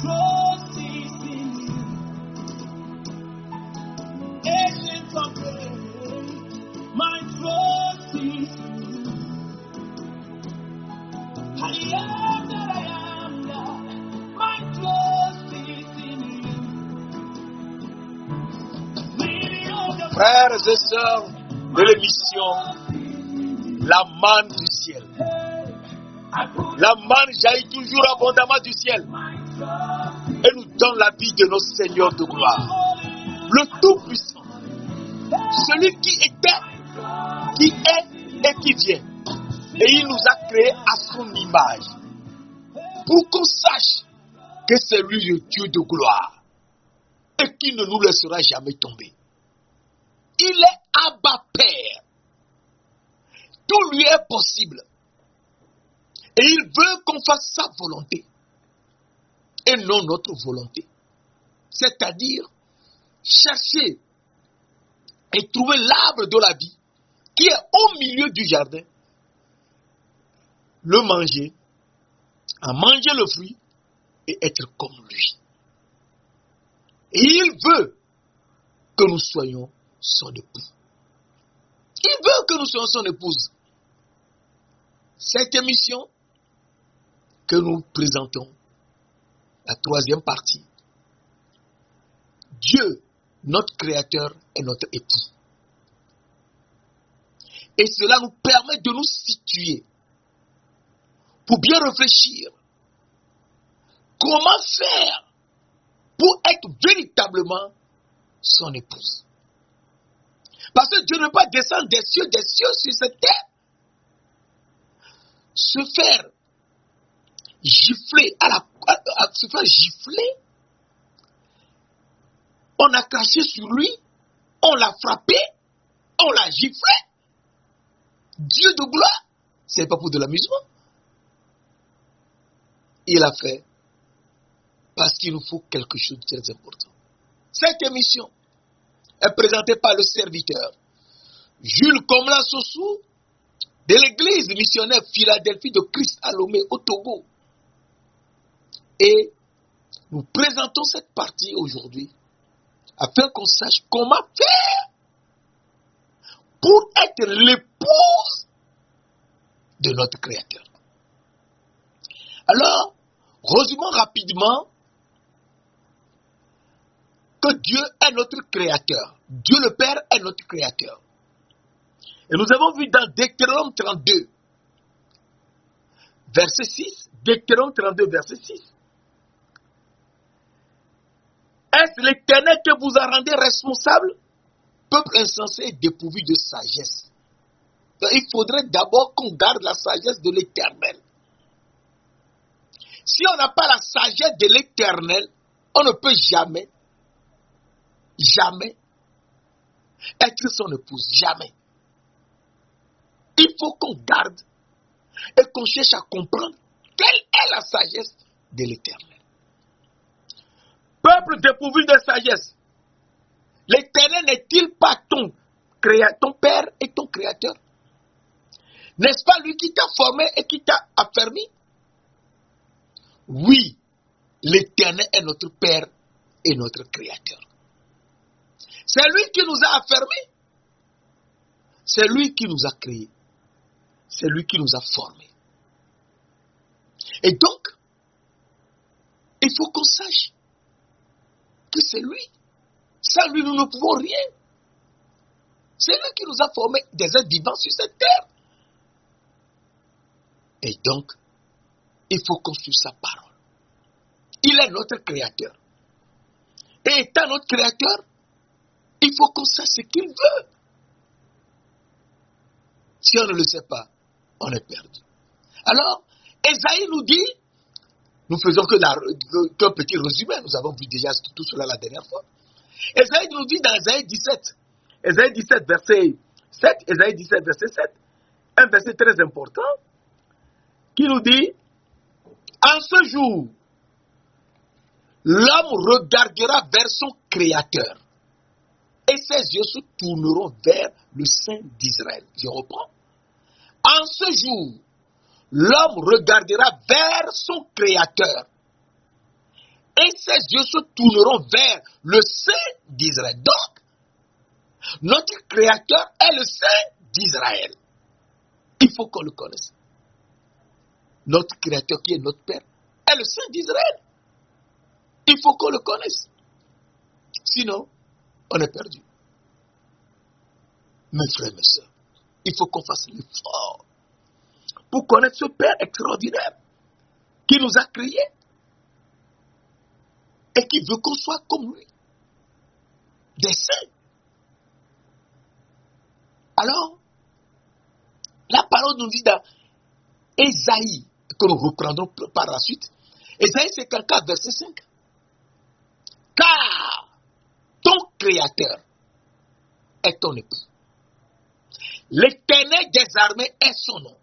trust is in you. Agent of days, my trust is in you. I am that I am, God. My trust is in you. Frères et sœurs de l'émission, la manne du ciel. La manne jaillit toujours abondamment du ciel et nous donne la vie de nos seigneurs de gloire. Le Tout-Puissant, celui qui était, qui est et qui vient. Et il nous a créés à son image pour qu'on sache que c'est lui le Dieu de gloire et qu'il ne nous laissera jamais tomber. Il est Abba Père. Tout lui est possible. Et il veut qu'on fasse sa volonté et non notre volonté. C'est-à-dire chercher et trouver l'arbre de la vie qui est au milieu du jardin, le manger, en manger le fruit et être comme lui. Et il veut que nous soyons son époux. Il veut que nous soyons son épouse. Cette émission que nous présentons, la troisième partie, Dieu, notre Créateur, est notre époux. Et cela nous permet de nous situer pour bien réfléchir. Comment faire pour être véritablement son épouse? Parce que Dieu ne peut pas descendre des cieux sur cette terre, se faire gifler, se faire gifler. On a craché sur lui, on l'a frappé, on l'a giflé. Dieu de gloire, ce n'est pas pour de l'amusement. Il a fait parce qu'il nous faut quelque chose de très important. Cette émission est présentée par le serviteur Jules Komla Sossou de l'église missionnaire Philadelphie de Christ à Lomé au Togo. Et nous présentons cette partie aujourd'hui afin qu'on sache comment faire pour être l'épouse de notre Créateur. Alors, résumons rapidement que Dieu est notre Créateur. Dieu le Père est notre Créateur. Et nous avons vu dans Deutéronome 32, verset 6, Deutéronome 32, verset 6. Est-ce l'Éternel que vous en rendez responsable, peuple insensé et dépourvu de sagesse? Donc, il faudrait d'abord qu'on garde la sagesse de l'Éternel. Si on n'a pas la sagesse de l'Éternel, on ne peut jamais être son épouse. Jamais. Il faut qu'on garde et qu'on cherche à comprendre quelle est la sagesse de l'Éternel. Peuple dépourvu de sagesse, l'Éternel n'est-il pas ton Père et ton Créateur? N'est-ce pas lui qui t'a formé et qui t'a affermi? Oui, l'Éternel est notre Père et notre Créateur. C'est lui qui nous a affermis. C'est lui qui nous a créés. C'est lui qui nous a formés. Et donc, il faut qu'on sache que c'est lui. Sans lui, nous ne pouvons rien. C'est lui qui nous a formés des êtres vivants sur cette terre. Et donc, il faut qu'on suive sa parole. Il est notre Créateur. Et étant notre Créateur, il faut qu'on sache ce qu'il veut. Si on ne le sait pas, on est perdu. Alors, Ésaïe nous dit, nous faisons qu'un petit résumé, nous avons vu déjà tout cela la dernière fois. Ésaïe nous dit dans Ésaïe 17, verset 7, Ésaïe 17, verset 7, un verset très important, qui nous dit, en ce jour, l'homme regardera vers son Créateur, et ses yeux se tourneront vers le Saint d'Israël. Je reprends. En ce jour, l'homme regardera vers son Créateur, et ses yeux se tourneront vers le Saint d'Israël. Donc, notre Créateur est le Saint d'Israël. Il faut qu'on le connaisse. Notre Créateur qui est notre Père est le Saint d'Israël. Il faut qu'on le connaisse. Sinon, on est perdu. Mes frères, mes sœurs, il faut qu'on fasse l'effort pour connaître ce Père extraordinaire qui nous a créés et qui veut qu'on soit comme lui, des saints. Alors, la parole nous dit dans Ésaïe, que nous reprendrons par la suite, Ésaïe 54, verset 5. Car ton Créateur est ton époux. L'Éternel des armées est son nom.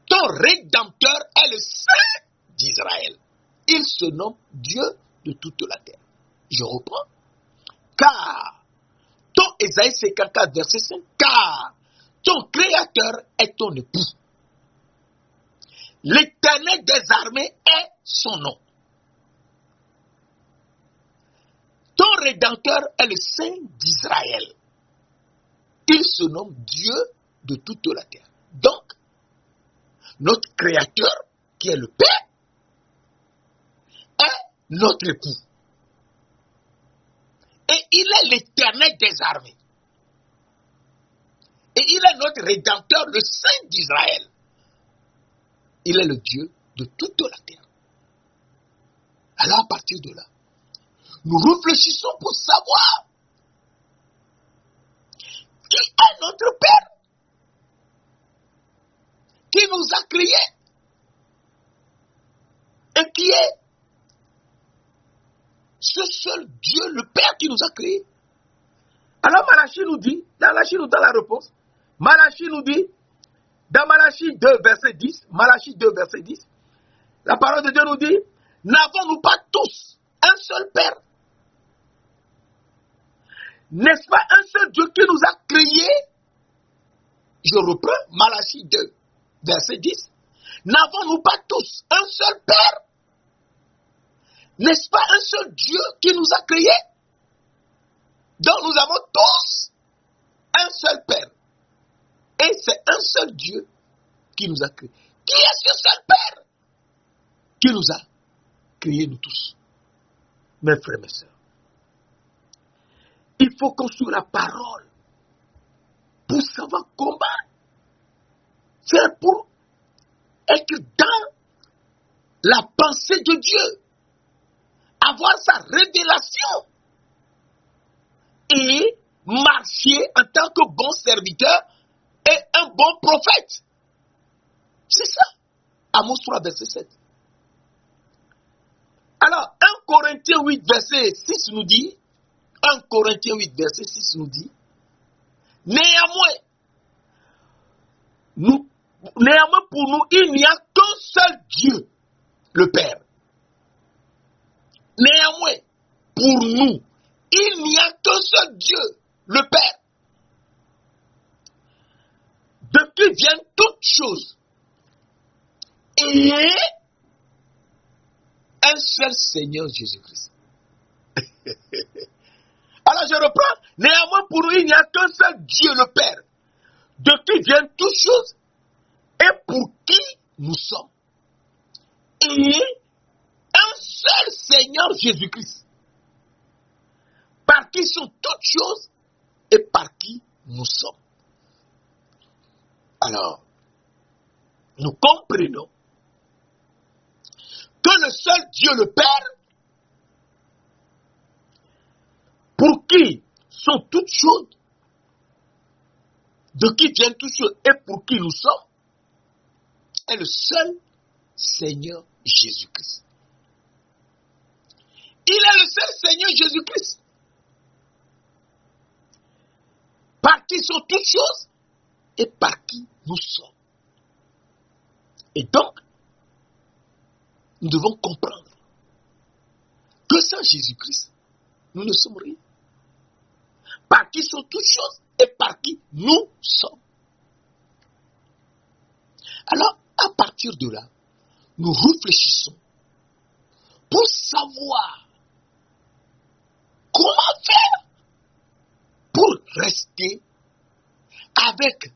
Ton Rédempteur est le Saint d'Israël. Il se nomme Dieu de toute la terre. Je reprends. Car ton Ésaïe 54, verset 5. Car ton Créateur est ton époux. L'Éternel des armées est son nom. Ton Rédempteur est le Saint d'Israël. Il se nomme Dieu de toute la terre. Donc, notre Créateur, qui est le Père, est notre époux. Et il est l'Éternel des armées. Et il est notre Rédempteur, le Saint d'Israël. Il est le Dieu de toute la terre. Alors, à partir de là, nous réfléchissons pour savoir qui est notre Père, qui nous a créés et qui est ce seul Dieu, le Père qui nous a créés. Alors Malachie nous dit, Malachie nous donne la réponse. Malachie nous dit, dans Malachie 2, verset 10, Malachie 2, verset 10, la parole de Dieu nous dit, n'avons-nous pas tous un seul Père? N'est-ce pas un seul Dieu qui nous a créés? Je reprends Malachie 2, verset 10. N'avons-nous pas tous un seul Père? N'est-ce pas un seul Dieu qui nous a créés? Donc nous avons tous un seul Père. Et c'est un seul Dieu qui nous a créés. Qui est ce seul Père qui nous a créés, nous tous? Mes frères, mes sœurs, il faut construire la parole pour savoir comment faire pour être dans la pensée de Dieu, avoir sa révélation et marcher en tant que bon serviteur et un bon prophète. C'est ça. Amos 3, verset 7. Alors, 1 Corinthiens 8, verset 6 nous dit, 1 Corinthiens 8, verset 6 nous dit, néanmoins, pour nous, il n'y a qu'un seul Dieu, le Père. Néanmoins, pour nous, il n'y a qu'un seul Dieu, le Père, de qui viennent toutes choses, et un seul Seigneur Jésus-Christ. Alors je reprends. Néanmoins, pour nous, il n'y a qu'un seul Dieu, le Père, de qui viennent toutes choses et pour qui nous sommes. Et un seul Seigneur Jésus-Christ, par qui sont toutes choses et par qui nous sommes. Alors, nous comprenons que le seul Dieu, le Père, pour qui sont toutes choses, de qui viennent toutes choses et pour qui nous sommes, est le seul Seigneur Jésus-Christ. Il est le seul Seigneur Jésus-Christ, par qui sont toutes choses et par qui nous sommes. Et donc, nous devons comprendre que sans Jésus-Christ, nous ne sommes rien. Par qui sont toutes choses et par qui nous sommes. Alors, à partir de là, nous réfléchissons pour savoir comment faire pour rester avec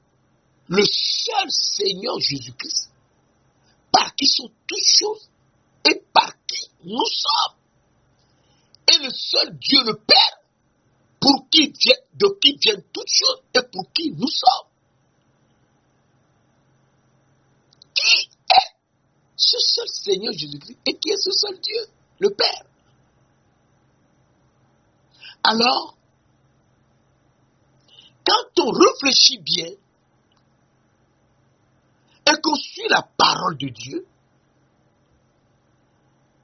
le seul Seigneur Jésus-Christ, par qui sont toutes choses et par qui nous sommes. Et le seul Dieu le Père, de qui viennent toutes choses et pour qui nous sommes. Qui est ce seul Seigneur Jésus-Christ et qui est ce seul Dieu, le Père? Alors, quand on réfléchit bien et qu'on suit la parole de Dieu,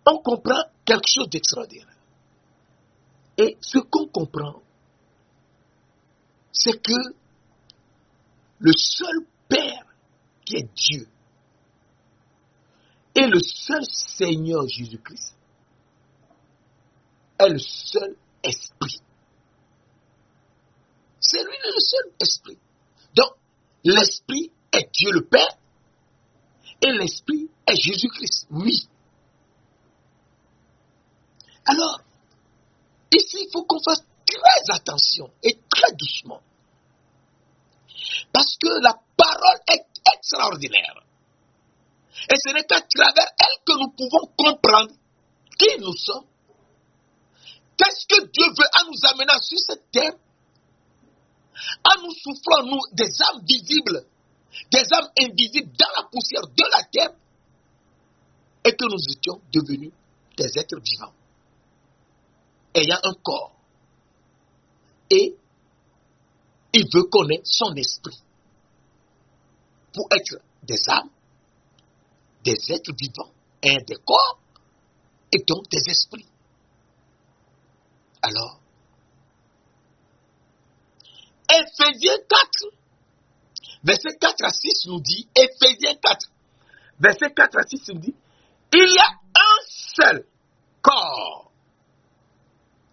on comprend quelque chose d'extraordinaire. Et ce qu'on comprend, c'est que le seul Père qui est Dieu et le seul Seigneur Jésus-Christ est le seul Esprit. C'est lui le seul Esprit. Donc, l'Esprit est Dieu le Père et l'Esprit est Jésus-Christ, oui. Alors, ici, il faut qu'on fasse très attention et très doucement. Parce que la parole est extraordinaire. Et ce n'est qu'à travers elle que nous pouvons comprendre qui nous sommes. Qu'est-ce que Dieu veut en nous amenant sur cette terre? En nous soufflant, nous, des âmes visibles, des âmes invisibles dans la poussière de la terre, et que nous étions devenus des êtres vivants, ayant un corps. Et il veut qu'on ait son esprit pour être des âmes, des êtres vivants, et des corps, et donc des esprits. Alors, Éphésiens 4, verset 4 à 6 nous dit, Éphésiens 4, verset 4 à 6 nous dit, il y a un seul corps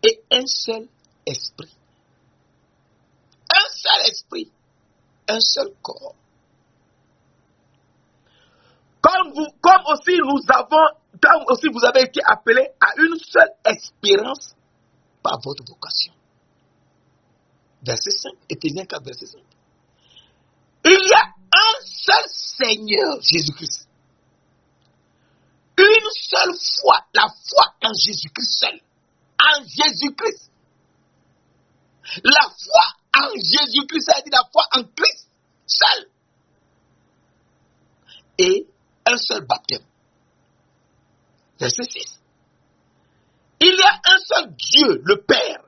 et un seul esprit. Un seul esprit, un seul corps. Comme aussi vous avez été appelés à une seule espérance par votre vocation. Verset 5, Éphésiens 4, verset 5. Il y a un seul Seigneur, Jésus-Christ. Une seule foi, la foi en Jésus-Christ seul. En Jésus-Christ. La foi en Jésus-Christ, c'est-à-dire la foi en Christ seul. Et un seul baptême. Verset 6. Il y a un seul Dieu, le Père,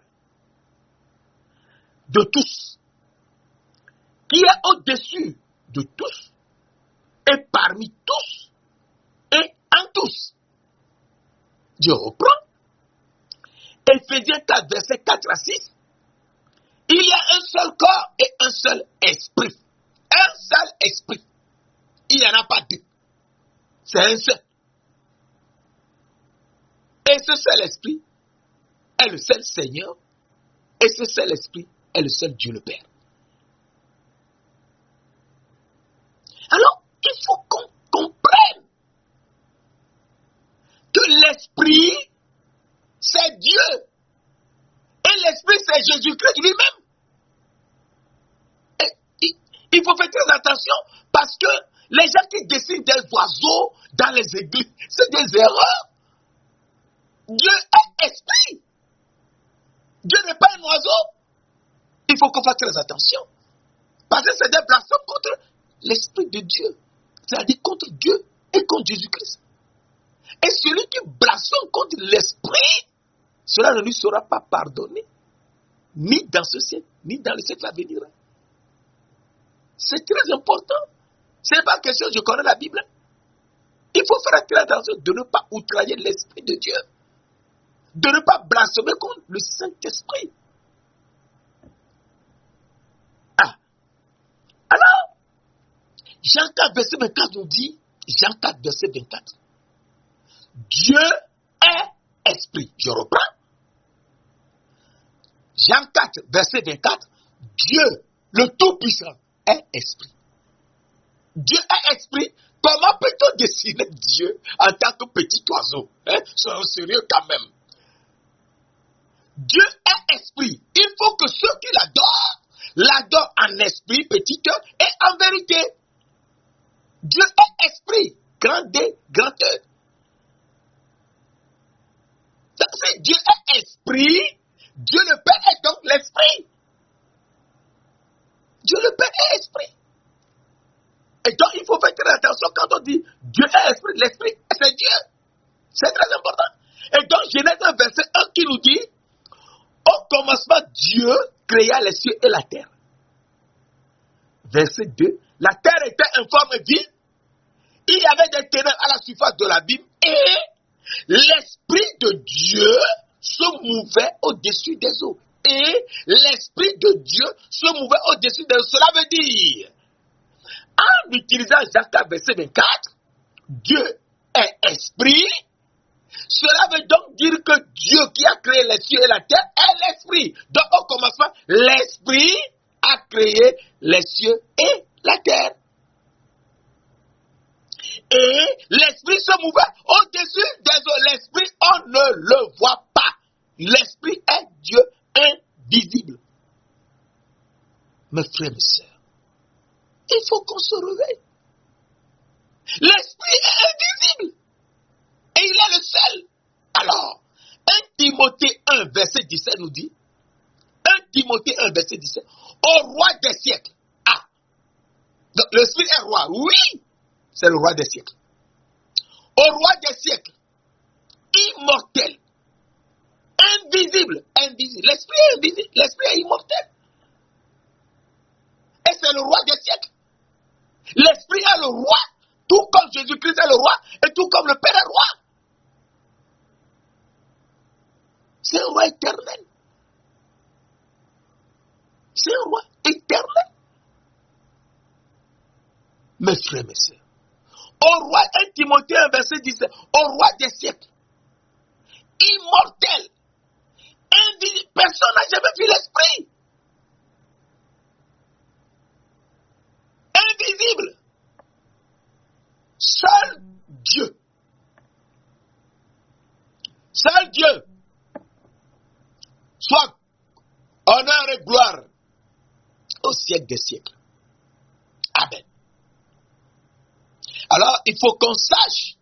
de tous, qui est au-dessus de tous, et parmi tous, et en tous. Je reprends. Éphésiens 4, verset 4 à 6. Il y a un seul corps et un seul esprit. Un seul esprit. Il n'y en a pas deux. C'est un seul. Et ce seul esprit est le seul Seigneur. Et ce seul esprit est le seul Dieu le Père. Alors, il faut qu'on comprenne que l'esprit, c'est Dieu. Et l'esprit, c'est Jésus-Christ lui-même. Et il faut faire très attention parce que les gens qui dessinent des oiseaux dans les églises, c'est des erreurs. Dieu est esprit. Dieu n'est pas un oiseau. Il faut qu'on fasse très attention. Parce que c'est des blasphèmes contre l'esprit de Dieu. C'est-à-dire contre Dieu et contre Jésus-Christ. Et celui qui blasphème contre l'esprit, cela ne lui sera pas pardonné. Ni dans ce siècle, ni dans le siècle à venir. C'est très important. Ce n'est pas question, je connais la Bible. Il faut faire très attention de ne pas outrailler l'esprit de Dieu. De ne pas blasphémer contre le Saint-Esprit. Alors, Jean 4, verset 24 nous dit, Jean 4, verset 24, Dieu est esprit. Je reprends. Jean 4, verset 24, Dieu, le Tout-Puissant, est esprit. Dieu est esprit, Comment peut-on dessiner Dieu en tant que petit oiseau? Soyons sérieux quand même. Dieu est esprit. Il faut que ceux qui l'adorent en esprit, petit cœur, et en vérité. Dieu est esprit. Grand D, grand E. C'est Dieu est esprit. Dieu le Père est donc l'esprit. Dieu le Père est esprit. Et donc il faut faire très attention quand on dit Dieu est esprit. L'esprit, c'est Dieu. C'est très important. Et donc Genèse 1, verset 1 qui nous dit, au commencement, Dieu créa les cieux et la terre. Verset 2, la terre était informe et vide. Il y avait des ténèbres à la surface de l'abîme et l'Esprit de Dieu se mouvait au-dessus des eaux. Et l'Esprit de Dieu se mouvait au-dessus des eaux. Cela veut dire, en utilisant Jacques 4, verset 24, Dieu est esprit. Cela veut donc dire que Dieu qui a créé les cieux et la terre est l'Esprit. Donc au commencement, l'Esprit a créé les cieux et la terre. Et l'Esprit se mouvait au-dessus des eaux. L'Esprit, on ne le voit pas. L'Esprit est Dieu invisible. Mes frères et sœurs, il faut qu'on se réveille. L'Esprit est invisible. Et il est le seul. Alors, 1 Timothée 1, verset 17 nous dit, 1 Timothée 1, verset 17, au roi des siècles. Ah, donc l'Esprit est roi, oui, c'est le roi des siècles. Au roi des siècles, immortel, invisible. L'Esprit est invisible, l'Esprit est immortel. Et c'est le roi des siècles. L'Esprit est le roi, tout comme Jésus-Christ est le roi, et tout comme le Père est roi. C'est un roi éternel. C'est un roi éternel. Mes frères, mes sœurs. Au roi, 1 Timothée 1, verset 17, au roi des siècles, immortel, invisible, personne n'a jamais vu l'Esprit. Invisible. Seul Dieu. Seul Dieu. Soit honneur et gloire au siècle des siècles. Amen. Alors, il faut qu'on sache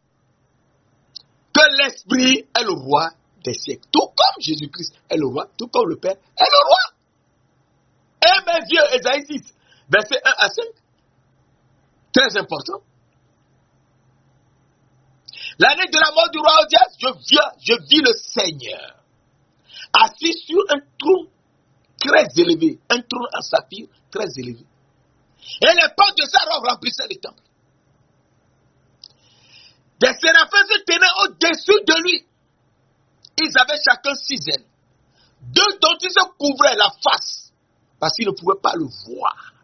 que l'Esprit est le roi des siècles. Tout comme Jésus-Christ est le roi, tout comme le Père est le roi. Et mes yeux, Ésaïe 6, verset 1 à 5. Très important. L'année de la mort du roi Odias, je vis le Seigneur assis sur un trône très élevé, un trône en saphir très élevé. Et les portes de sa robe remplissaient le temple. Des séraphins se tenaient au-dessus de lui. Ils avaient chacun 6 ailes. 2 dont ils se couvraient la face, parce qu'ils ne pouvaient pas le voir.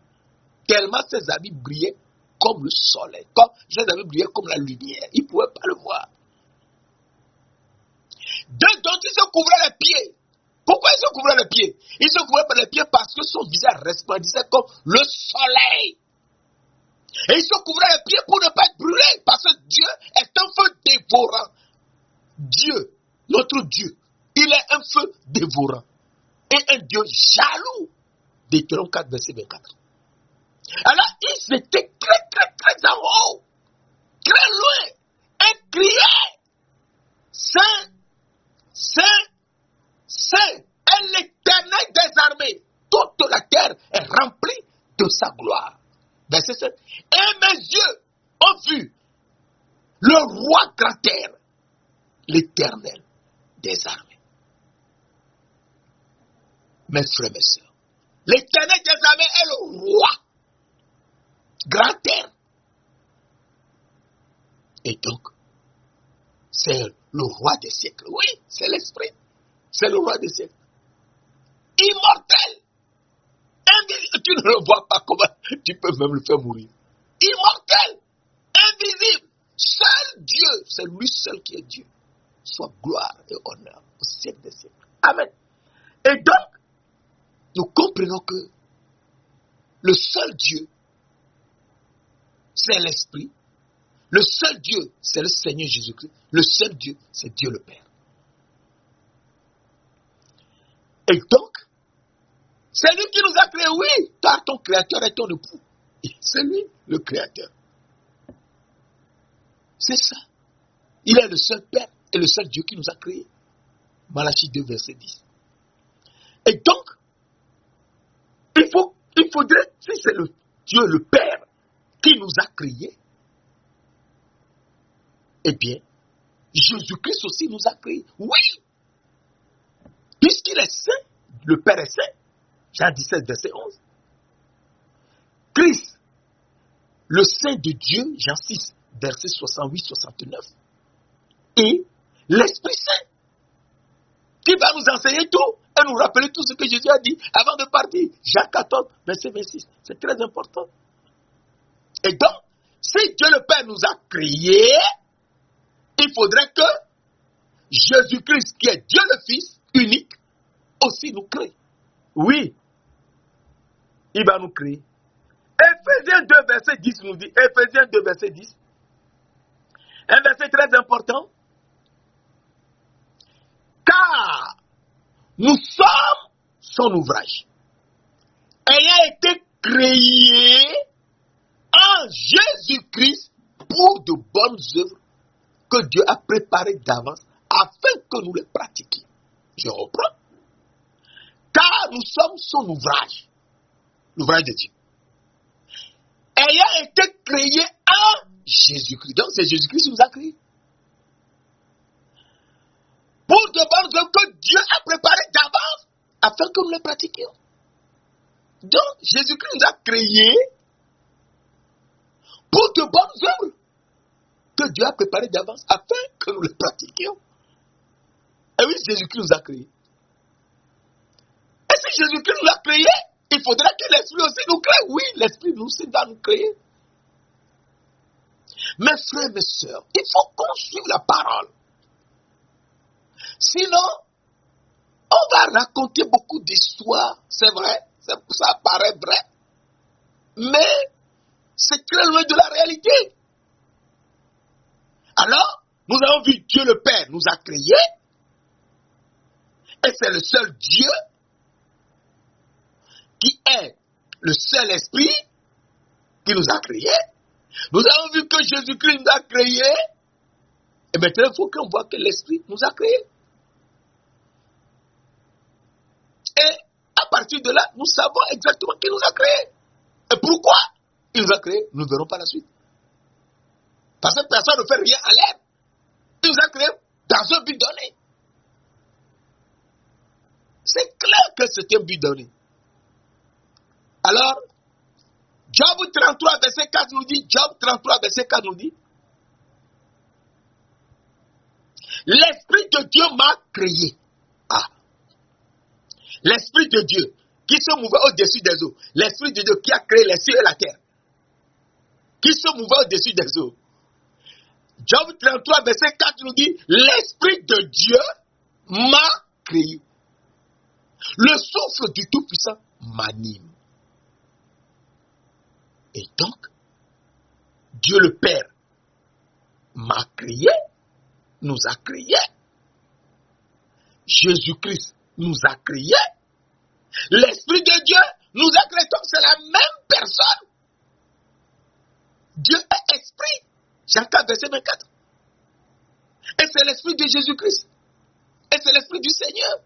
Tellement ses habits brillaient comme le soleil, comme ses habits brillaient comme la lumière. Ils ne pouvaient pas le voir. 2 dont ils se couvraient les pieds. Pourquoi ils se couvraient les pieds? Ils se couvraient les pieds parce que son visage resplendissait comme le soleil. Et ils se couvraient les pieds pour ne pas être brûlés, parce que Dieu est un feu dévorant. Dieu, notre Dieu, il est un feu dévorant. Et un Dieu jaloux. Deutéronome 4, verset 24. Alors, ils étaient très en haut, très loin, et criaient, Saint, Saint, Saint est l'Éternel des armées. Toute la terre est remplie de sa gloire. Verset 7. Et mes yeux ont vu le roi grand terre, l'Éternel des armées. Mes frères, mes sœurs, l'Éternel des armées est le roi grand terre. Et donc, c'est le roi des siècles. Oui, c'est l'Esprit. C'est le roi des siècles. Immortel. Invisible. Tu ne le vois pas, comment tu peux même le faire mourir. Immortel. Invisible. Seul Dieu. C'est lui seul qui est Dieu. Soit gloire et honneur au siècle des siècles. Amen. Et donc, nous comprenons que le seul Dieu, c'est l'Esprit. Le seul Dieu, c'est le Seigneur Jésus-Christ. Le seul Dieu, c'est Dieu le Père. Et donc, c'est lui qui nous a créés, oui, car ton créateur est ton époux. C'est lui, le créateur. C'est ça. Il est le seul Père et le seul Dieu qui nous a créés. Malachie 2, verset 10. Et donc, il faudrait, si c'est le Dieu, le Père, qui nous a créés, eh bien, Jésus-Christ aussi nous a créés. Oui! Puisqu'il est saint, le Père est saint. Jean 17, verset 11. Christ, le Saint de Dieu, Jean 6, verset 68-69. Et l'Esprit Saint, qui va nous enseigner tout et nous rappeler tout ce que Jésus a dit avant de partir. Jean 14, verset 26. C'est très important. Et donc, si Dieu le Père nous a créés, il faudrait que Jésus-Christ, qui est Dieu le Fils unique, aussi nous crée. Oui, il va nous créer. Ephésiens 2, verset 10 nous dit, Ephésiens 2, verset 10, un verset très important. Car nous sommes son ouvrage, ayant été créés en Jésus-Christ pour de bonnes œuvres que Dieu a préparées d'avance afin que nous les pratiquions. Je reprends. Car nous sommes son ouvrage, l'ouvrage de Dieu, ayant été créés en Jésus-Christ. Donc c'est Jésus-Christ qui nous a créés. Pour de bonnes œuvres que Dieu a préparées d'avance afin que nous les pratiquions. Donc Jésus-Christ nous a créés pour de bonnes œuvres que Dieu a préparées d'avance afin que nous les pratiquions. Et oui, Jésus-Christ nous a créés. Et si Jésus-Christ nous a créés, il faudra que l'Esprit aussi nous crée. Oui, l'Esprit nous aussi va nous créer. Mes frères, mes sœurs, il faut qu'on suive la parole. Sinon, on va raconter beaucoup d'histoires, c'est vrai, ça paraît vrai, mais c'est très loin de la réalité. Alors, nous avons vu Dieu le Père nous a créés, et c'est le seul Dieu qui est le seul Esprit qui nous a créés. Nous avons vu que Jésus-Christ nous a créés, et maintenant il faut qu'on voit que l'Esprit nous a créés. Et à partir de là, nous savons exactement qui nous a créés. Et pourquoi il nous a créés, nous ne verrons pas la suite. Parce que personne ne fait rien à l'air. Il nous a créés dans un but donné. C'est clair que c'est un but donné. Alors, Job 33, verset 4 nous dit, Job 33, verset 4 nous dit, l'Esprit de Dieu m'a créé. Ah. L'Esprit de Dieu qui se mouvait au-dessus des eaux. L'Esprit de Dieu qui a créé les cieux et la terre. Qui se mouvait au-dessus des eaux. Job 33, verset 4 nous dit, l'Esprit de Dieu m'a créé. Le souffle du Tout-Puissant m'anime. Et donc, Dieu le Père m'a créé, nous a créé. Jésus-Christ nous a créé. L'Esprit de Dieu nous a créé. Donc c'est la même personne. Dieu est esprit. Jean 4, verset 24. Et c'est l'Esprit de Jésus-Christ. Et c'est l'Esprit du Seigneur.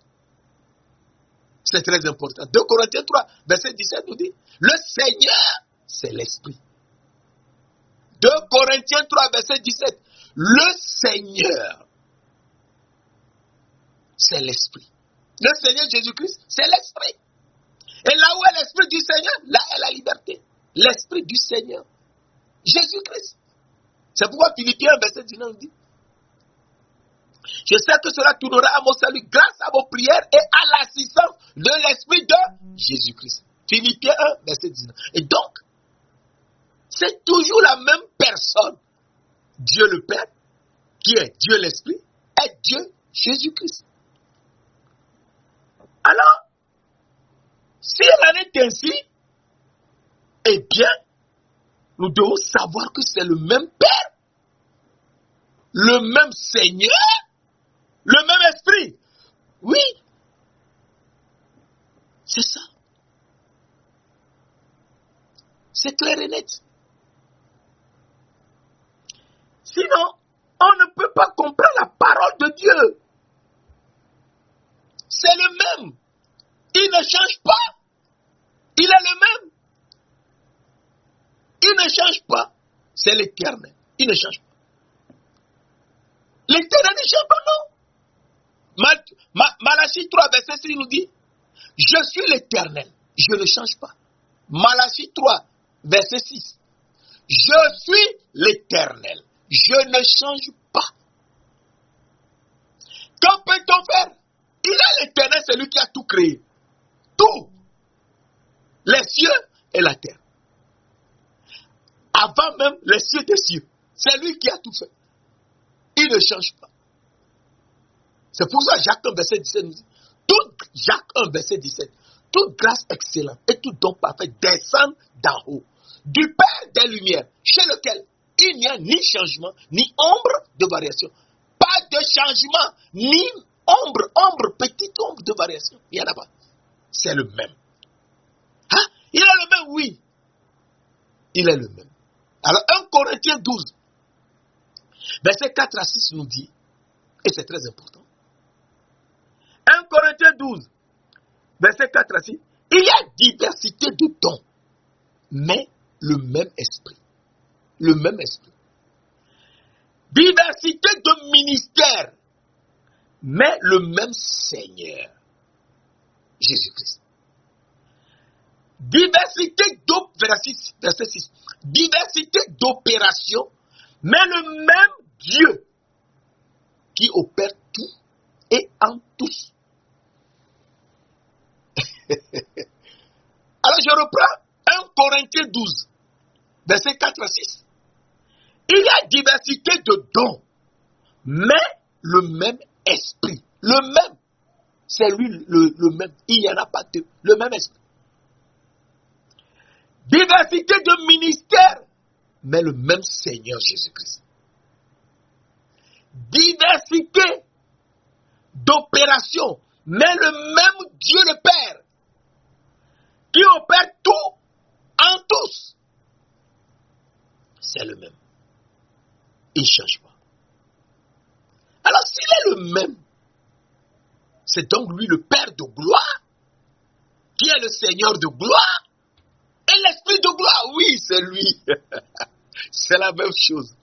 C'est très important. 2 Corinthiens 3, verset 17 nous dit, le Seigneur, c'est l'Esprit. 2 Corinthiens 3, verset 17, le Seigneur, c'est l'Esprit. Le Seigneur Jésus-Christ, c'est l'Esprit. Et là où est l'Esprit du Seigneur, là est la liberté. L'Esprit du Seigneur, Jésus-Christ. C'est pourquoi Philippiens, verset 19 dit, je sais que cela tournera à mon salut grâce à vos prières et à l'assistance de l'Esprit de Jésus-Christ. Philippiens 1, verset 19. Et donc, c'est toujours la même personne. Dieu le Père, qui est Dieu l'Esprit, est Dieu Jésus-Christ. Alors, si elle en est ainsi, eh bien, nous devons savoir que c'est le même Père le même Seigneur, le même esprit. Oui. C'est ça. C'est clair et net. Sinon, on ne peut pas comprendre la parole de Dieu. C'est le même. Il ne change pas. Il est le même. Il ne change pas. C'est l'Éternel. Il ne change pas. L'Éternel ne change pas, non. Malachie 3, verset 6 nous dit, je suis l'Éternel. Je ne change pas. Malachie 3, verset 6. Je suis l'Éternel. Je ne change pas. Qu'en peut-on faire? Il est l'Éternel, c'est lui qui a tout créé. Tout. Les cieux et la terre. Avant même les cieux des cieux. C'est lui qui a tout fait. Il ne change pas. C'est pour ça Jacques 1, verset 17 nous dit, Jacques 1, verset 17, toute grâce excellente et tout don parfait descend d'en haut, du Père des Lumières, chez lequel il n'y a ni changement, ni ombre de variation. Pas de changement, ni ombre, petite ombre de variation. Il n'y en a pas. C'est le même. Hein? Il est le même, oui. Il est le même. Alors 1 Corinthiens 12, verset 4 à 6 nous dit, et c'est très important, 1 Corinthiens 12, verset 4 à 6, il y a diversité de dons, mais le même esprit. Le même esprit. Diversité de ministères, mais le même Seigneur, Jésus-Christ. Diversité verset 6. Diversité d'opérations, mais le même Dieu qui opère tout et en tous. Alors je reprends 1 Corinthiens 12, verset 4 à 6. Il y a diversité de dons, mais le même esprit. Le même. C'est lui le même. Il n'y en a pas deux. Le même esprit. Diversité de ministères, mais le même Seigneur Jésus-Christ. Diversité d'opérations, mais le même Dieu le Père, qui opère tout en tous. C'est le même. Il ne change pas. Alors s'il est le même, c'est donc lui le Père de gloire, qui est le Seigneur de gloire, et l'Esprit de gloire, oui, c'est lui. C'est la même chose.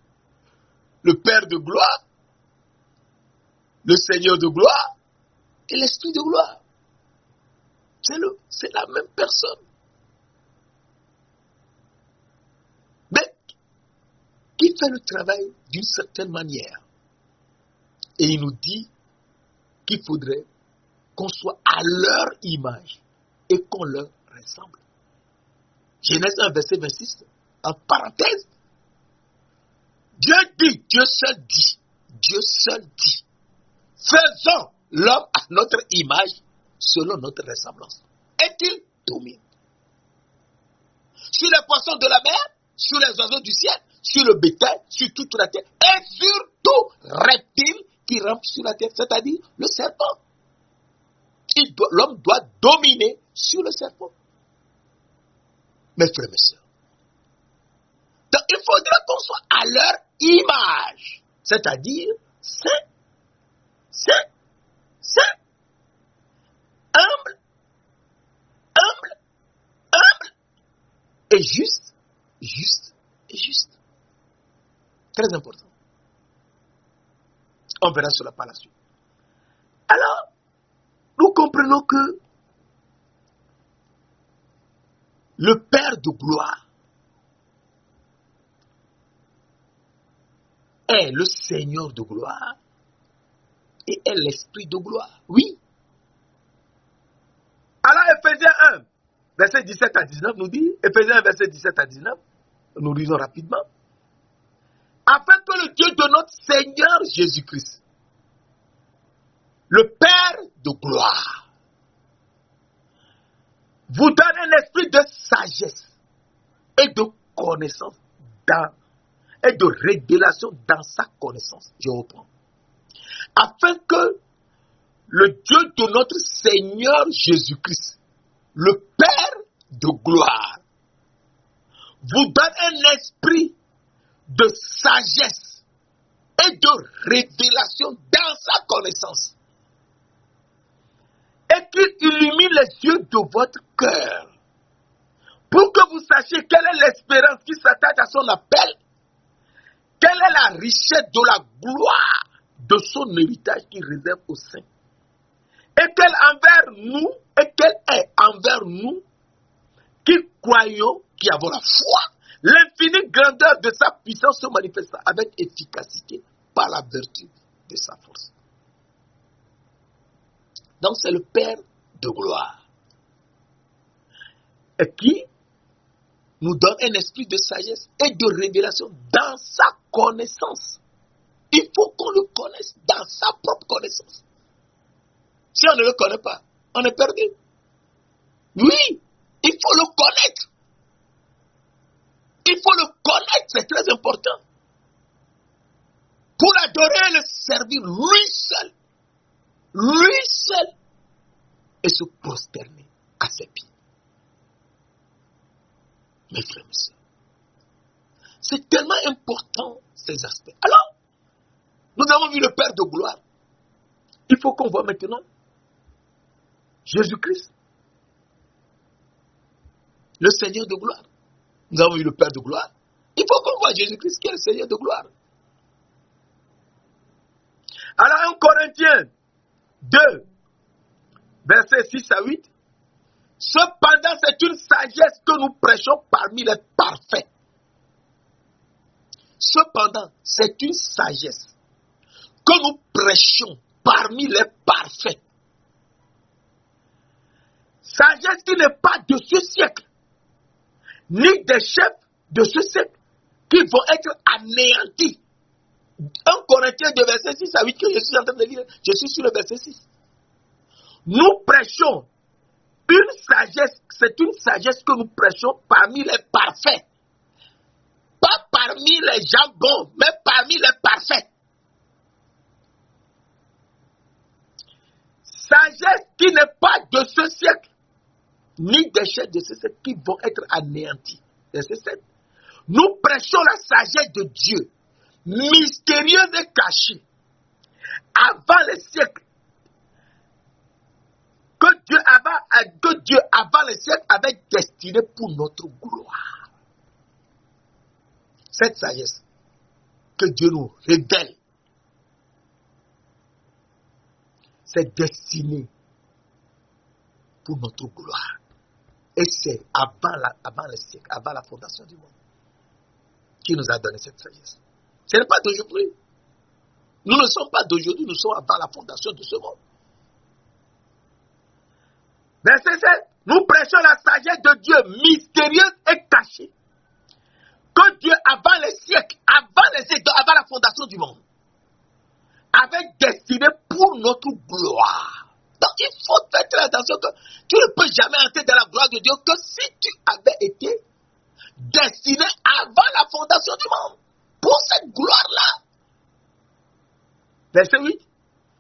Le Père de gloire, le Seigneur de gloire, et l'Esprit de gloire. C'est la même personne. Mais qui fait le travail d'une certaine manière. Et il nous dit qu'il faudrait qu'on soit à leur image et qu'on leur ressemble. Genèse 1, verset 26, en parenthèse, Dieu seul dit, faisons l'homme à notre image, selon notre ressemblance. Est-il domine sur les poissons de la mer, sur les oiseaux du ciel, sur le bétail, sur toute la terre, et sur tout reptile qui rampe sur la terre, c'est-à-dire le serpent. L'homme doit dominer sur le serpent. Mes frères et mes sœurs. Donc il faudra qu'on soit à leur image, c'est-à-dire saint, humble, et juste. Très important. On verra cela par la suite. Alors, nous comprenons que le Père de gloire est le Seigneur de gloire et est l'Esprit de gloire. Oui. Alors, Ephésiens 1, verset 17 à 19 nous dit, Ephésiens 1, verset 17 à 19, nous lisons rapidement, afin que le Dieu de notre Seigneur Jésus-Christ, le Père de gloire, vous donne un esprit de sagesse et de connaissance et de révélation dans sa connaissance. Je reprends. Afin que le Dieu de notre Seigneur Jésus-Christ, le Père de gloire, vous donne un esprit de sagesse et de révélation dans sa connaissance. Et qu'il illumine les yeux de votre cœur, pour que vous sachiez quelle est l'espérance qui s'attache à son appel, quelle est la richesse de la gloire de son héritage qu'il réserve aux saints, et quelle est envers nous qui croyons, qui avons la foi, l'infinie grandeur de sa puissance se manifesta avec efficacité par la vertu de sa force. Donc c'est le Père de gloire et qui nous donne un esprit de sagesse et de révélation dans sa connaissance. Il faut qu'on le connaisse dans sa propre connaissance. Si on ne le connaît pas, on est perdu. Oui, il faut le connaître. Il faut le connaître, c'est très important. Pour l'adorer et le servir, lui seul, et se prosterner à ses pieds. Mes frères et sœurs, c'est tellement important ces aspects. Alors, nous avons vu le Père de gloire. Il faut qu'on voit maintenant Jésus-Christ, le Seigneur de gloire. Nous avons vu le Père de gloire. Il faut qu'on voit Jésus-Christ qui est le Seigneur de gloire. Alors, 1 Corinthiens 2, versets 6 à 8. Cependant, c'est une sagesse que nous prêchons parmi les parfaits. Cependant, c'est une sagesse que nous prêchons parmi les parfaits. Sagesse qui n'est pas de ce siècle, ni des chefs de ce siècle qui vont être anéantis. 1 Corinthiens 2, verset 6 à 8, que je suis en train de lire, je suis sur le verset 6. Nous prêchons une sagesse, c'est une sagesse que nous prêchons parmi les parfaits. Pas parmi les gens bons, mais parmi les parfaits. Sagesse qui n'est pas de ce siècle, ni des chefs de ce siècle qui vont être anéantis. Verset 7. Nous prêchons la sagesse de Dieu, mystérieuse et cachée, avant les siècles, que Dieu avant les siècles avait destiné pour notre gloire. Cette sagesse que Dieu nous révèle, c'est destiné pour notre gloire. Et c'est avant les siècles, avant la fondation du monde, qui nous a donné cette sagesse. Ce n'est pas d'aujourd'hui. Nous ne sommes pas d'aujourd'hui, nous sommes avant la fondation de ce monde. Verset 7. Nous prêchons la sagesse de Dieu mystérieuse et cachée, que Dieu avant les siècles, avant la fondation du monde, avait destiné pour notre gloire. Donc il faut faire très attention que tu ne peux jamais entrer dans la gloire de Dieu que si tu avais été destiné avant la fondation du monde pour cette gloire-là. Verset 8.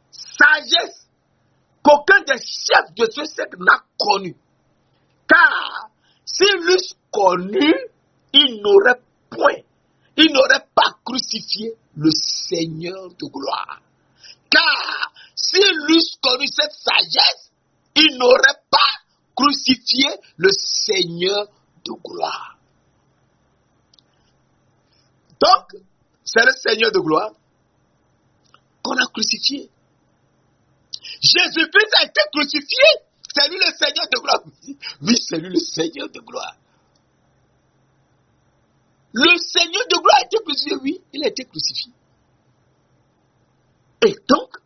Sagesse qu'aucun des chefs de ce siècle n'a connue. Car s'ils l'eussent connu, ils n'auraient pas crucifié le Seigneur de gloire. Car s'ils l'eussent connu cette sagesse, ils n'auraient pas crucifié le Seigneur de gloire. Donc, c'est le Seigneur de gloire qu'on a crucifié. Jésus-Christ a été crucifié. C'est lui le Seigneur de gloire. Oui, c'est lui le Seigneur de gloire. Le Seigneur de gloire a été crucifié. Oui, il a été crucifié. Et donc,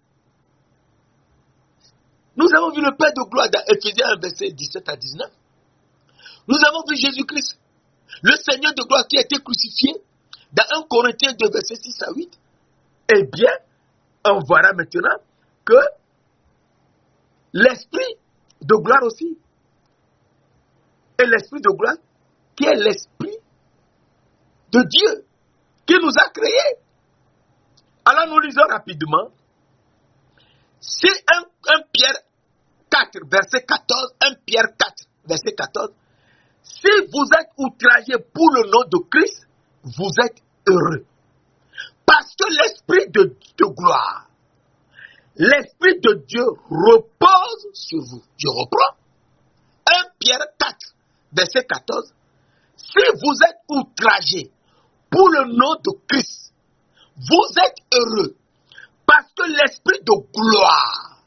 nous avons vu le Père de gloire dans Éphésiens 1, verset 17 à 19. Nous avons vu Jésus-Christ, le Seigneur de gloire qui a été crucifié dans 1 Corinthiens 2, verset 6 à 8. Eh bien, on verra maintenant que l'Esprit de gloire aussi, et l'Esprit de gloire qui est l'Esprit de Dieu, qui nous a créés. Alors nous lisons rapidement. C'est 1 Pierre 4, verset 14, 1 Pierre 4, verset 14. Si vous êtes outragés pour le nom de Christ, vous êtes heureux. Parce que l'Esprit de gloire, l'Esprit de Dieu repose sur vous. Je reprends. 1 Pierre 4, verset 14. Si vous êtes outragés pour le nom de Christ, vous êtes heureux. Parce que l'Esprit de gloire,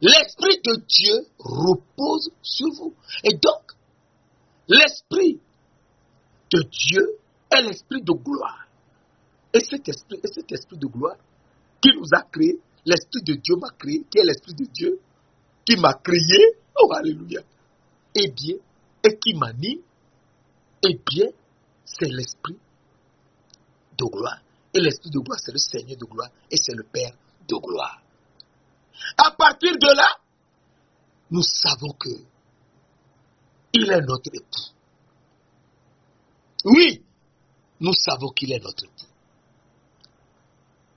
l'Esprit de Dieu repose sur vous. Et donc, l'Esprit de Dieu est l'Esprit de gloire. Et cet esprit de gloire qui nous a créés, l'Esprit de Dieu m'a créé, qui est l'Esprit de Dieu qui m'a créé, oh alléluia, eh bien, et qui m'anime, eh bien, c'est l'Esprit de gloire. Et l'Esprit de gloire, c'est le Seigneur de gloire et c'est le Père de gloire. À partir de là, nous savons que il est notre époux. Oui, nous savons qu'il est notre époux.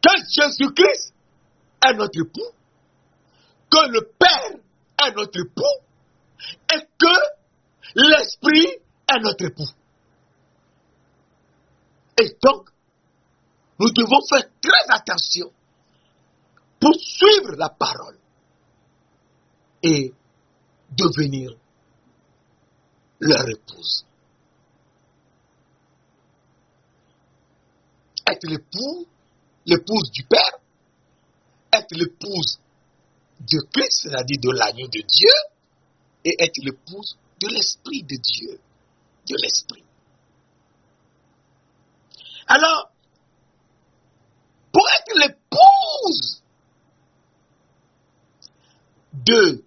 Que Jésus-Christ est notre époux, que le Père est notre époux et que l'Esprit est notre époux. Et donc, nous devons faire très attention pour suivre la parole et devenir leur épouse. Être l'épouse du Père, être l'épouse de Christ, c'est-à-dire de l'agneau de Dieu, et être l'épouse de l'Esprit de Dieu, de l'Esprit. Alors, pour être l'épouse de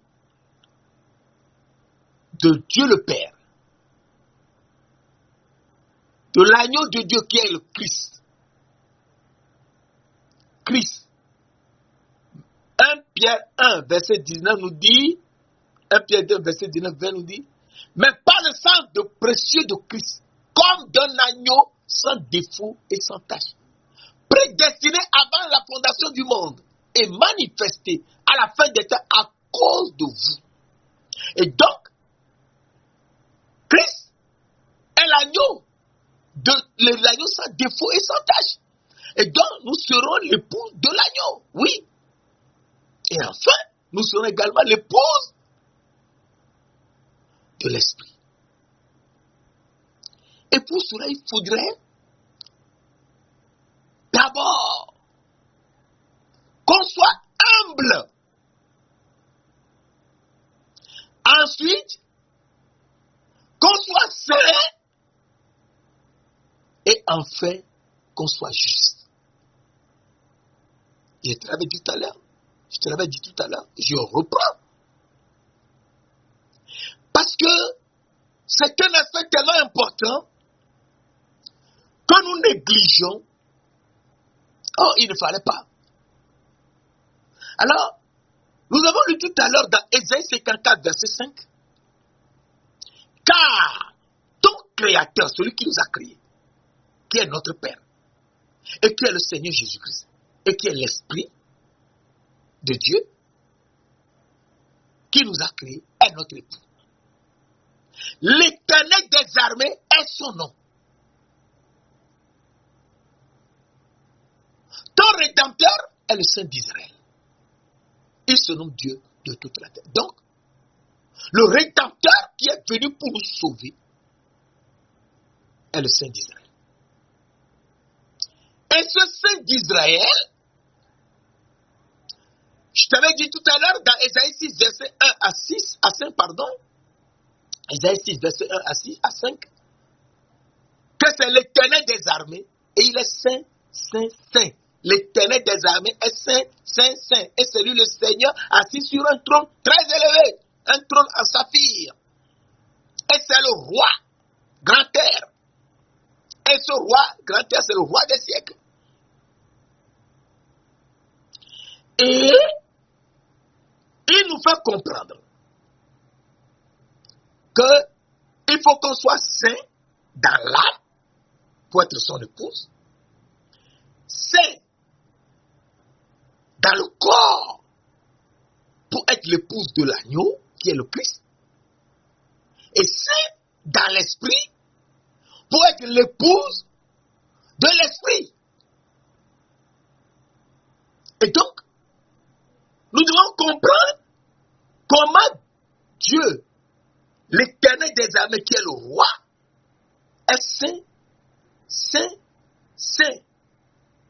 Dieu le Père, de l'agneau de Dieu qui est le Christ. Christ. 1 Pierre 1, verset 19 nous dit, 1 Pierre 2, verset 19, 20 nous dit, mais par le sang de précieux de Christ, comme d'un agneau sans défaut et sans tache, prédestiné avant la fondation du monde et manifesté à la fin des temps à cause de vous. Et donc, Christ est l'agneau sans défaut et sans tache. Et donc, nous serons l'épouse de l'agneau, oui. Et enfin, nous serons également l'épouse de l'Esprit. Et pour cela, il faudrait d'abord qu'on soit humble. Ensuite, qu'on soit serein. Et enfin, qu'on soit juste. Je te l'avais dit tout à l'heure, je reprends. Parce que c'est un aspect tellement important que nous négligeons. Oh, il ne fallait pas. Alors, nous avons lu tout à l'heure dans Ésaïe 54, verset 5. Car ton Créateur, celui qui nous a créés, qui est notre Père, et qui est le Seigneur Jésus-Christ, et qui est l'Esprit de Dieu, qui nous a créés, est notre époux. L'Éternel des armées est son nom. Ton Rédempteur est le Saint d'Israël. Il se nomme Dieu de toute la terre. Donc, le Rédempteur qui est venu pour nous sauver est le Saint d'Israël. Et ce Saint d'Israël, je t'avais dit tout à l'heure dans Ésaïe 6, verset 1 à 6, à 5, pardon. Ésaïe 6, verset 1 à 6, à 5. Que c'est l'Éternel des armées et il est saint, saint, saint. L'Éternel des armées est saint, saint, saint. Et c'est lui le Seigneur assis sur un trône très élevé, un trône en saphir. Et c'est le roi, grand air. Et ce roi, grand air, c'est le roi des siècles. Et il nous fait comprendre qu'il faut qu'on soit saint dans l'âme pour être son épouse, l'épouse de l'agneau, qui est le Christ, et saint dans l'esprit pour être l'épouse de l'esprit. Et donc, nous devons comprendre comment Dieu, l'Éternel des armées, qui est le roi, est saint, saint, saint.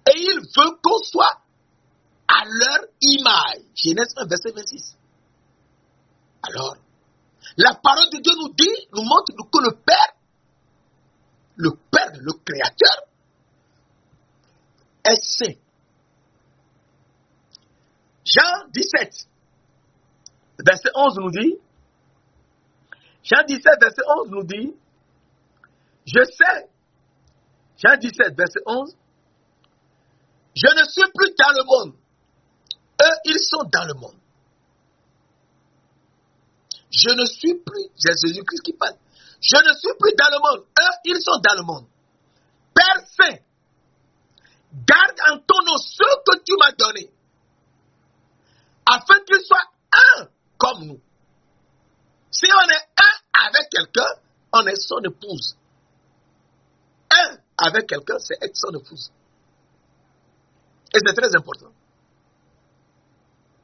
Et il veut qu'on soit à leur image. Genèse 1, verset 26. Alors, la parole de Dieu nous dit, nous montre que le Père, le Créateur, est saint. Jean 17, verset 11 nous dit, Jean 17, verset 11 nous dit, je sais, Jean 17, verset 11, je ne suis plus dans le monde, eux ils sont dans le monde. Je ne suis plus, c'est Jésus-Christ qui parle, je ne suis plus dans le monde, eux ils sont dans le monde. Père Saint, garde en ton nom ce que tu m'as donné, afin qu'ils soient un comme nous. Si on est un avec quelqu'un, on est son épouse. Un avec quelqu'un, c'est être son épouse. Et c'est très important.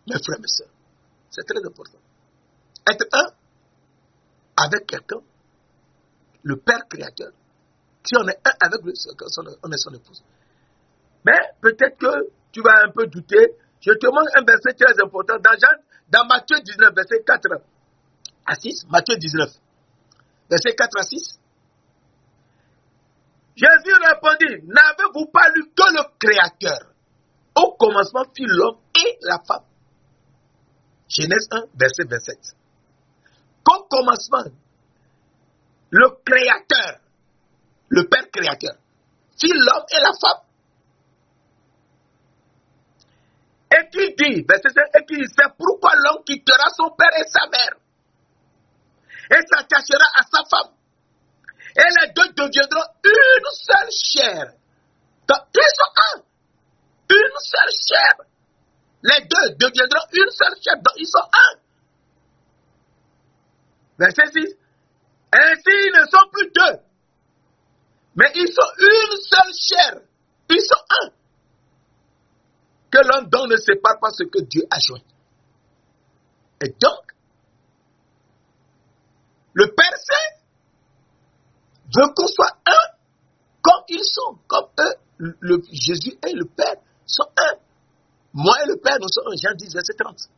Mes frères, mes soeurs, c'est très important. Être un avec quelqu'un, le Père Créateur, si on est un avec lui, on est son épouse. Mais peut-être que tu vas un peu douter. Je te montre un verset très important dans Matthieu 19, verset 4 à 6. Matthieu 19, verset 4 à 6. Jésus répondit, n'avez-vous pas lu que le Créateur, au commencement, fit l'homme et la femme. Genèse 1, verset 27. Qu'au commencement, le Créateur, le Père Créateur, fit l'homme et la femme. Et qui dit, verset 5, et qui dit, c'est pourquoi l'homme quittera son père et sa mère, et s'attachera à sa femme, et les deux deviendront une seule chair. Donc, ils sont un, une seule chair. Les deux deviendront une seule chair, donc ils sont un. Verset 6, ainsi ils ne sont plus deux, mais ils sont une seule chair, ils sont un. Que l'homme donc ne sépare pas ce que Dieu a joint. Et donc, le Père Saint veut qu'on soit un comme ils sont, comme eux, Jésus et le Père sont un. Moi et le Père, nous sommes un. Jean 10, verset 30.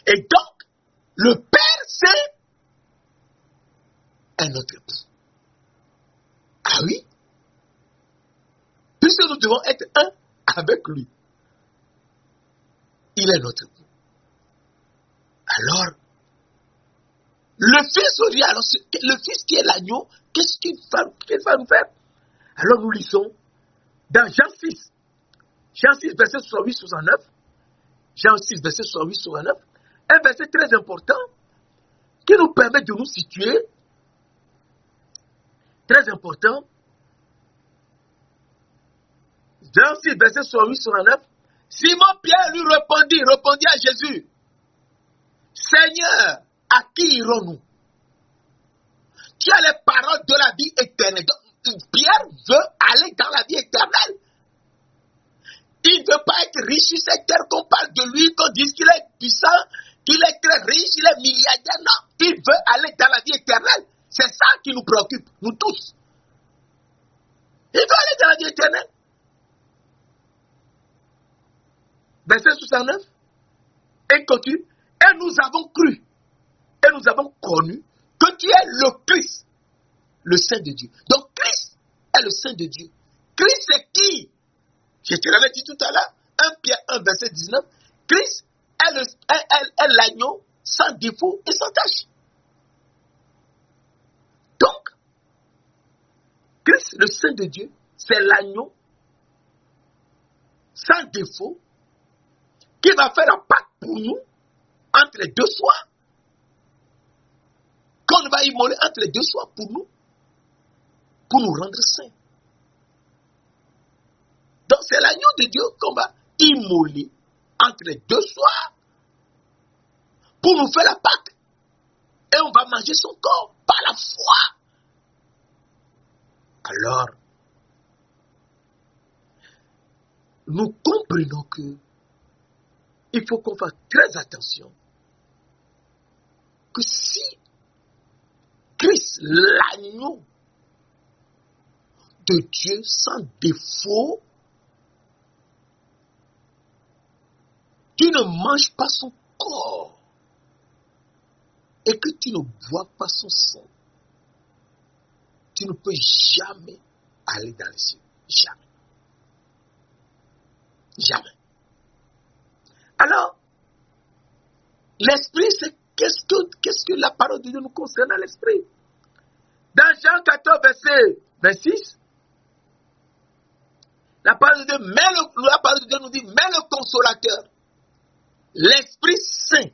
Et donc, le Père Saint est notre époux. Ah oui? Puisque nous devons être un avec lui. Il est notre époux. Alors, le Fils aussi, alors le Fils qui est l'agneau, qu'est-ce qu'il va nous faire? Alors nous lisons dans Jean 6. Jean 6, verset 68-69. Jean 6, verset 68-69. Un verset très important qui nous permet de nous situer. Très important. Jean 6, verset 68-69. Simon-Pierre lui répondit à Jésus, Seigneur, à qui irons-nous? Tu as les paroles de la vie éternelle. Donc, Pierre veut aller dans la vie éternelle. Il ne veut pas être riche sur cette terre, qu'on parle de lui, qu'on dise qu'il est puissant, qu'il est très riche, il est milliardaire. Non, il veut aller dans la vie éternelle. C'est ça qui nous préoccupe, nous tous. Il veut aller dans la vie éternelle. Verset 69. Et continue. Et nous avons cru, et nous avons connu que tu es le Christ, le Saint de Dieu. Donc Christ est le Saint de Dieu. Christ c'est qui? Je te l'avais dit tout à l'heure, 1 Pierre 1, verset 19. Christ est l'agneau sans défaut et sans tache. Donc, Christ, le Saint de Dieu, c'est l'agneau sans défaut qui va faire un pacte pour nous entre les deux soirs. Qu'on va immoler entre les deux soirs pour nous rendre saints. Donc c'est l'agneau de Dieu qu'on va immoler entre les deux soirs pour nous faire la Pâque. Et on va manger son corps par la foi. Alors, nous comprenons que il faut qu'on fasse très attention que si Christ, l'agneau de Dieu sans défaut, tu ne manges pas son corps et que tu ne bois pas son sang, tu ne peux jamais aller dans les cieux. Jamais. Jamais. Alors, l'esprit, c'est qu'est-ce que la parole de Dieu nous concerne à l'esprit? Dans Jean 14, verset 26, la parole de Dieu nous dit, mais le consolateur, l'Esprit Saint,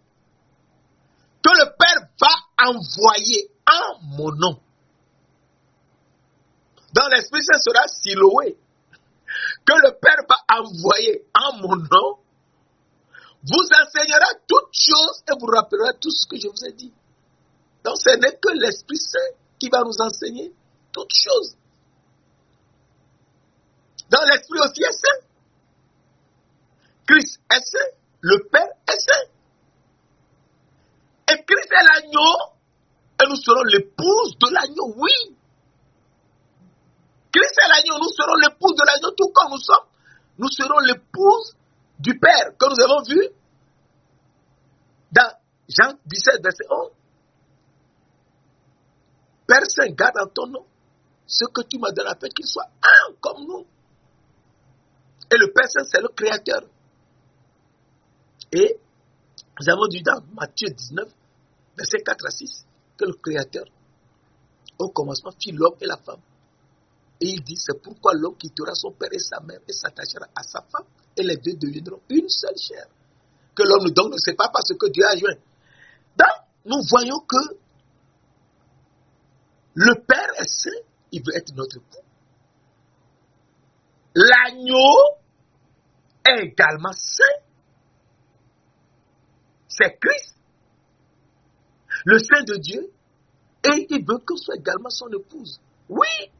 que le Père va envoyer en mon nom. Donc l'Esprit Saint sera Siloé, que le Père va envoyer en mon nom, vous enseignera toutes choses et vous rappellera tout ce que je vous ai dit. Donc ce n'est que l'Esprit Saint qui va nous enseigner toutes choses. Donc l'Esprit aussi est saint. Christ est saint. Le Père est saint. Et Christ est l'agneau et nous serons l'épouse de l'agneau, oui. Christ est l'agneau, nous serons l'épouse de l'agneau, tout comme nous serons l'épouse du Père, que nous avons vu dans Jean 17, verset 11. Père Saint, garde en ton nom ce que tu m'as donné à faire, qu'il soit un comme nous. Et le Père Saint, c'est le Créateur. Et nous avons dit dans Matthieu 19, verset 4 à 6, que le Créateur, au commencement, fit l'homme et la femme. Et il dit, c'est pourquoi l'homme quittera son père et sa mère et s'attachera à sa femme, et les deux deviendront une seule chair. Que l'homme donc ne sait pas parce que Dieu a joint. Donc, nous voyons que le Père est saint, il veut être notre époux. L'agneau est également saint. C'est Christ, le Saint de Dieu, et il veut que ce soit également son épouse. Oui.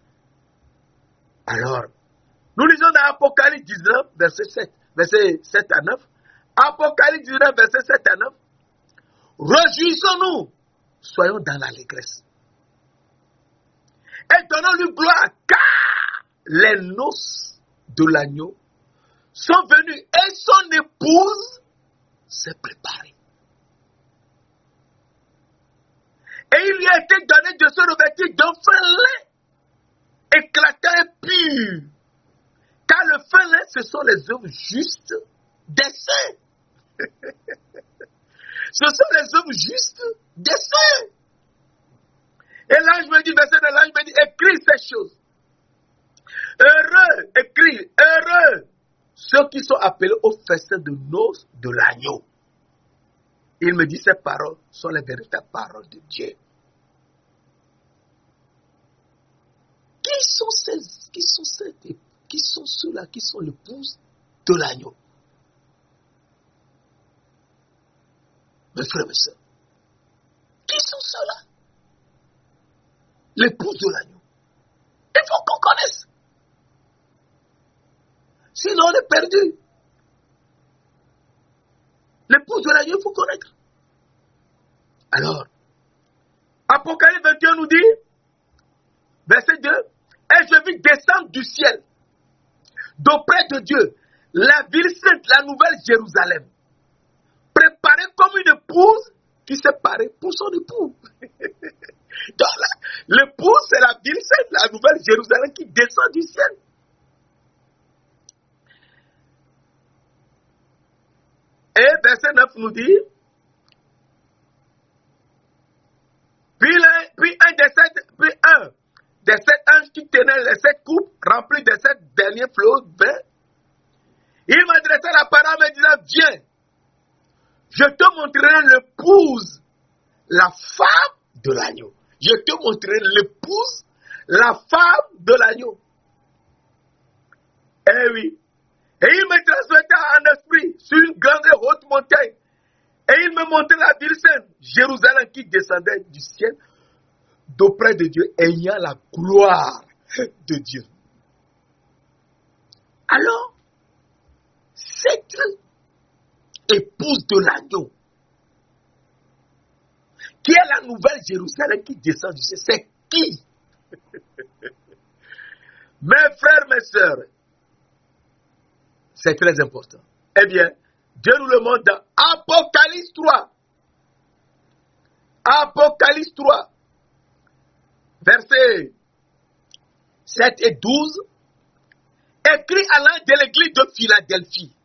Alors, nous lisons dans Apocalypse 19, verset 7 à 9. Apocalypse 19, verset 7 à 9. Réjouissons-nous, soyons dans l'allégresse. Et donnons-lui gloire, car les noces de l'agneau sont venues et son épouse s'est préparée. Et il lui a été donné de se revêtir d'un fin lin, éclatant et pur. Car le fin lin, ce sont les œuvres justes des saints. Ce sont les œuvres justes des saints. Et l'ange me dit, verset de l'ange me dit, écris ces choses. Heureux, écris, heureux, ceux qui sont appelés au festin de noces de l'agneau. Il me dit, ces paroles sont les véritables paroles de Dieu. Qui sont ceux-là qui sont l'épouse de l'agneau? Mes frères et sœurs, qui sont ceux-là? L'épouse de l'agneau. Il faut qu'on connaisse. Sinon on est perdu. L'épouse de l'agneau, il faut connaître. Alors, Apocalypse 21 nous dit, verset 2, et je vis descendre du ciel, d'auprès de Dieu, la ville sainte, la nouvelle Jérusalem, préparée comme une épouse qui s'est parée pour son époux. Donc l'épouse, c'est la ville sainte, la nouvelle Jérusalem qui descend du ciel. Et verset 9 nous dit, puis un des sept anges qui tenait les 7 coupes remplies des 7 derniers flots de vin, il m'adressait la parole en me disant, viens, je te montrerai l'épouse, la femme de l'agneau. Je te montrerai l'épouse, la femme de l'agneau. Eh oui, Et il me transporta en esprit sur une grande et haute montagne. Et il me montrait la ville sainte, Jérusalem, qui descendait du ciel d'auprès de Dieu, ayant la gloire de Dieu. Alors, cette épouse de l'agneau, qui est la nouvelle Jérusalem qui descend du ciel, c'est qui? Mes frères, mes sœurs, c'est très important. Eh bien, Dieu nous le montre dans Apocalypse 3. Apocalypse 3, versets 7 et 12, écrit à l'ange de l'église de Philadelphie.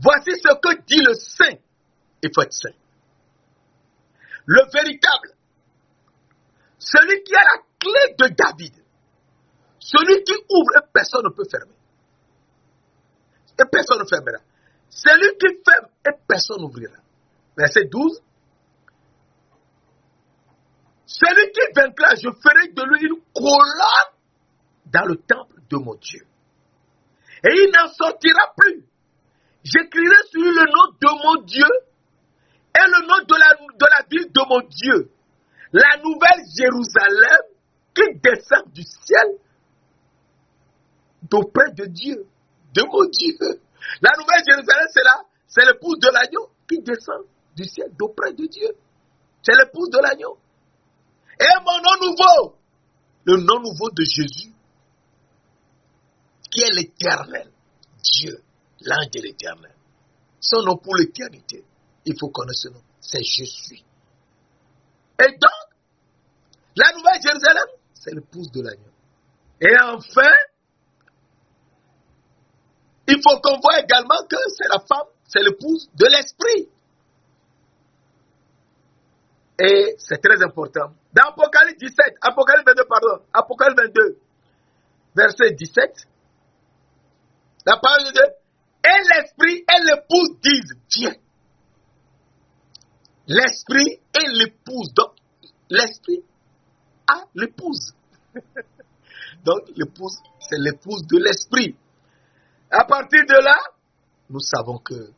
Voici ce que dit le saint. Il faut être saint. Le véritable. Celui qui a la clé de David. Celui qui ouvre et personne ne peut fermer. Et personne ne fermera. Celui qui ferme et personne n'ouvrira. Verset 12. Celui qui vaincra, je ferai de lui une couronne dans le temple de mon Dieu. Et il n'en sortira plus. J'écrirai sur lui le nom de mon Dieu et le nom de la ville de mon Dieu. La nouvelle Jérusalem qui descend du ciel d'auprès de Dieu, de mon Dieu. La nouvelle Jérusalem, c'est l'épouse de l'agneau qui descend du ciel d'auprès de Dieu. C'est l'épouse de l'agneau. Et mon nom nouveau, le nom nouveau de Jésus, qui est l'éternel Dieu, l'ange de l'éternel. Son nom pour l'éternité, il faut connaître ce nom, c'est je suis. Et donc, la nouvelle Jérusalem, c'est l'épouse de l'agneau. Et enfin, il faut qu'on voit également que c'est la femme, c'est l'épouse de l'esprit. Et c'est très important. Dans Apocalypse 17, Apocalypse 22, verset 17, la parole de Dieu, et l'esprit et l'épouse disent, viens. L'esprit et l'épouse, donc l'esprit a l'épouse. Donc l'épouse, c'est l'épouse de l'esprit. À partir de là, nous savons que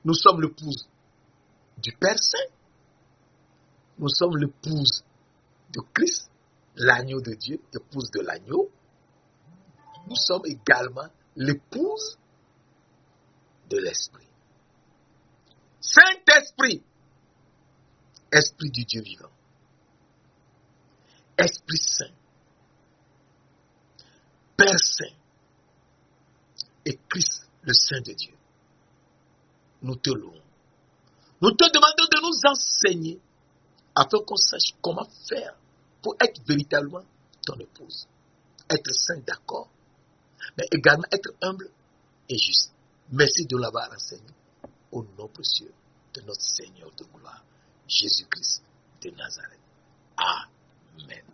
nous sommes l'épouse du Père Saint. Nous sommes l'épouse de Christ, l'agneau de Dieu, épouse de l'agneau. Nous sommes également l'épouse de l'Esprit. Saint-Esprit, Esprit du Dieu vivant. Esprit Saint, Père Saint et Christ, le Saint de Dieu. Nous te louons. Nous te demandons de nous enseigner afin qu'on sache comment faire pour être véritablement ton épouse. Être saint, d'accord, mais également être humble et juste. Merci de l'avoir enseigné au nom précieux de notre Seigneur de gloire, Jésus-Christ de Nazareth. Amen.